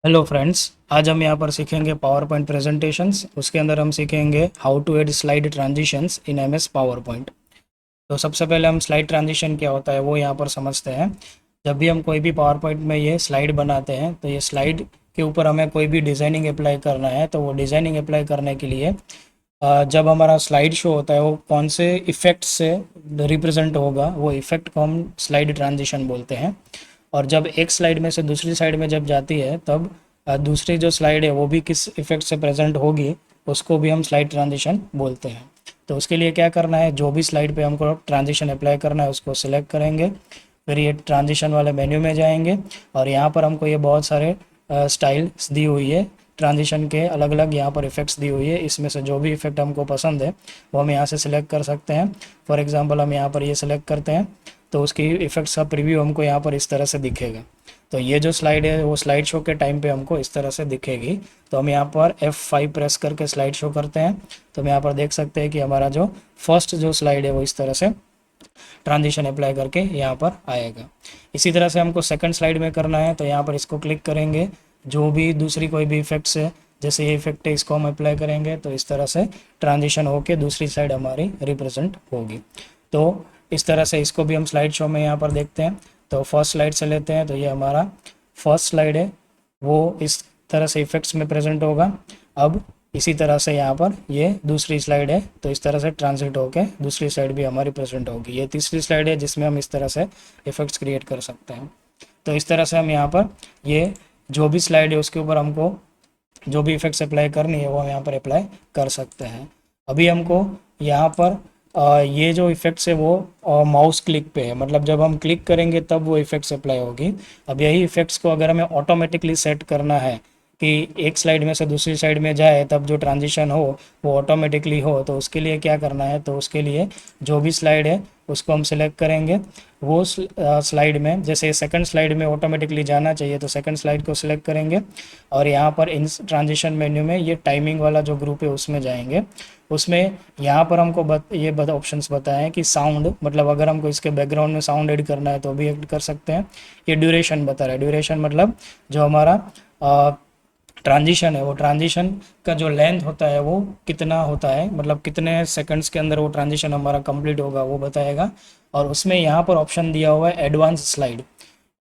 Hello friends, आज हम यहाँ पर सीखेंगे पावर पॉइंट प्रेजेंटेशंस। उसके अंदर हम सीखेंगे how to add slide transitions in MS PowerPoint. तो सबसे पहले हम स्लाइड ट्रांजिशन क्या होता है वो यहाँ पर समझते हैं। जब भी हम कोई भी पावर पॉइंट में ये स्लाइड बनाते हैं तो ये स्लाइड के ऊपर हमें कोई भी डिज़ाइनिंग अप्लाई करना है, तो वो डिज़ाइनिंग अप्लाई करने के लिए जब हमारा स्लाइड शो होता है वो कौन से इफ़ेक्ट से रिप्रेजेंट होगा, वो इफ़ेक्ट को हम स्लाइड ट्रांजिशन बोलते हैं। और जब एक स्लाइड में से दूसरी साइड में जब जाती है तब दूसरी जो स्लाइड है वो भी किस इफ़ेक्ट से प्रेजेंट होगी, उसको भी हम स्लाइड ट्रांजिशन बोलते हैं। तो उसके लिए क्या करना है, जो भी स्लाइड पे हमको ट्रांजिशन अप्लाई करना है उसको सिलेक्ट करेंगे, फिर ये ट्रांजिशन वाले मेन्यू में जाएंगे और यहाँ पर हमको ये बहुत सारे स्टाइल्स दी हुई है, ट्रांजिशन के अलग अलग यहाँ पर इफ़ेक्ट्स दी हुई है। इसमें से जो भी इफ़ेक्ट हमको पसंद है वो हम यहाँ से सिलेक्ट कर सकते हैं। फॉर एग्जांपल हम यहाँ पर ये सिलेक्ट करते हैं तो उसकी इफ़ेक्ट्स का प्रीव्यू हमको यहाँ पर इस तरह से दिखेगा। तो ये जो स्लाइड है वो स्लाइड शो के टाइम पे हमको इस तरह से दिखेगी। तो हम यहाँ पर F5 प्रेस करके स्लाइड शो करते हैं तो हम यहाँ पर देख सकते हैं कि हमारा जो फर्स्ट जो स्लाइड है वो इस तरह से ट्रांजिशन अप्लाई करके यहाँ पर आएगा। इसी तरह से हमको सेकंड स्लाइड में करना है तो यहाँ पर इसको क्लिक करेंगे, जो भी दूसरी कोई भी इफेक्ट्स है, जैसे ये इफेक्ट है इसको हम अप्लाई करेंगे तो इस तरह से ट्रांजिशन होके दूसरी साइड हमारी रिप्रेजेंट होगी। तो इस तरह से इसको भी हम स्लाइड शो में यहाँ पर देखते हैं। तो फर्स्ट स्लाइड से लेते हैं तो ये हमारा फर्स्ट स्लाइड है, वो इस तरह से इफेक्ट्स में प्रेजेंट होगा। अब इसी तरह से यहाँ पर ये दूसरी स्लाइड है तो इस तरह से ट्रांजिट होके दूसरी साइड भी हमारी प्रेजेंट होगी। ये तीसरी स्लाइड है जिसमें हम इस तरह से इफेक्ट्स क्रिएट कर सकते हैं। तो इस तरह से हम यहाँ पर ये जो भी स्लाइड है उसके ऊपर हमको जो भी इफेक्ट्स अप्लाई करनी है वो हम यहाँ पर अप्लाई कर सकते हैं। अभी हमको यहाँ पर ये जो इफेक्ट्स है वो माउस क्लिक पे है, मतलब जब हम क्लिक करेंगे तब वो इफेक्ट्स अप्लाई होगी। अब यही इफेक्ट्स को अगर हमें ऑटोमेटिकली सेट करना है कि एक स्लाइड में से दूसरी साइड में जाए तब जो ट्रांजिशन हो वो ऑटोमेटिकली हो, तो उसके लिए क्या करना है, तो उसके लिए जो भी स्लाइड है उसको हम सिलेक्ट करेंगे। वो स्लाइड में जैसे सेकंड स्लाइड में ऑटोमेटिकली जाना चाहिए तो सेकंड स्लाइड को सिलेक्ट करेंगे और यहाँ पर इन ट्रांजिशन मेन्यू में ये टाइमिंग वाला जो ग्रुप है उसमें जाएंगे। उसमें यहाँ पर हमको ये ऑप्शंस बताए हैं कि साउंड, मतलब अगर हमको इसके बैकग्राउंड में साउंड ऐड करना है तो भी ऐड कर सकते हैं। ये ड्यूरेशन बता रहा है, ड्यूरेशन मतलब जो हमारा ट्रांजिशन है वो ट्रांजिशन का जो लेंथ होता है वो कितना होता है, मतलब कितने सेकंड्स के अंदर वो ट्रांजिशन हमारा कंप्लीट होगा वो बताएगा। और उसमें यहाँ पर ऑप्शन दिया हुआ है एडवांस स्लाइड।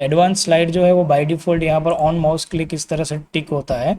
एडवांस स्लाइड जो है वो बाय डिफ़ॉल्ट यहाँ पर ऑन माउस क्लिक इस तरह से टिक होता है।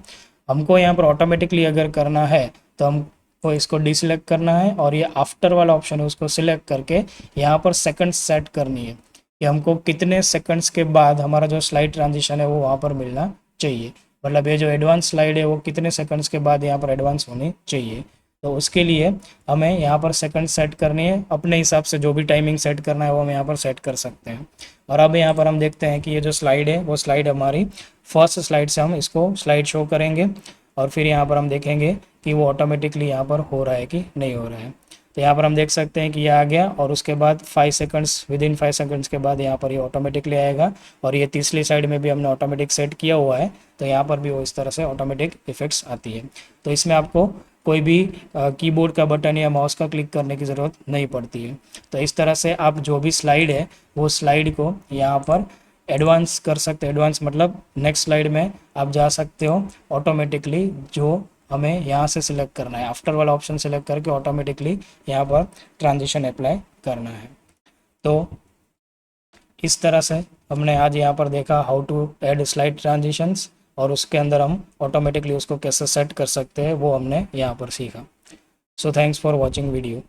हमको यहाँ पर ऑटोमेटिकली अगर करना है तो हमको इसको डिसलेक्ट करना है और ये आफ्टर वाला ऑप्शन है उसको सिलेक्ट करके यहाँ पर सेकंड्स सेट करनी है कि हमको कितने सेकंड्स के बाद हमारा जो स्लाइड ट्रांजिशन है वो वहाँ पर मिलना चाहिए। मतलब ये जो एडवांस स्लाइड है वो कितने सेकंड्स के बाद यहाँ पर एडवांस होनी चाहिए। तो उसके लिए हमें यहाँ पर सेकंड सेट करनी है, अपने हिसाब से जो भी टाइमिंग सेट करना है वो हम यहाँ पर सेट कर सकते हैं। और अब यहाँ पर हम देखते हैं कि ये जो स्लाइड है वो स्लाइड हमारी फर्स्ट स्लाइड से हम इसको स्लाइड शो करेंगे और फिर यहाँ पर हम देखेंगे कि वो ऑटोमेटिकली यहाँ पर हो रहा है कि नहीं हो रहा है। तो यहाँ पर हम देख सकते हैं कि ये आ गया और उसके बाद 5 सेकंड्स, विद इन 5 सेकंड्स के बाद यहाँ पर ये ऑटोमेटिकली आएगा। और ये तीसरी साइड में भी हमने ऑटोमेटिक सेट किया हुआ है तो यहाँ पर भी वो इस तरह से ऑटोमेटिक इफेक्ट्स आती है। तो इसमें आपको कोई भी कीबोर्ड का बटन या माउस का क्लिक करने की ज़रूरत नहीं पड़ती है। तो इस तरह से आप जो भी स्लाइड है वो स्लाइड को यहाँ पर एडवांस कर सकते हैं। एडवांस मतलब नेक्स्ट स्लाइड में आप जा सकते हो ऑटोमेटिकली, जो हमें यहाँ से सिलेक्ट करना है, आफ्टर वाला ऑप्शन सिलेक्ट करके ऑटोमेटिकली यहाँ पर ट्रांजिशन अप्लाई करना है। तो इस तरह से हमने आज यहाँ पर देखा how to add slide transitions, और उसके अंदर हम ऑटोमेटिकली उसको कैसे सेट कर सकते हैं वो हमने यहाँ पर सीखा। So thanks for watching video.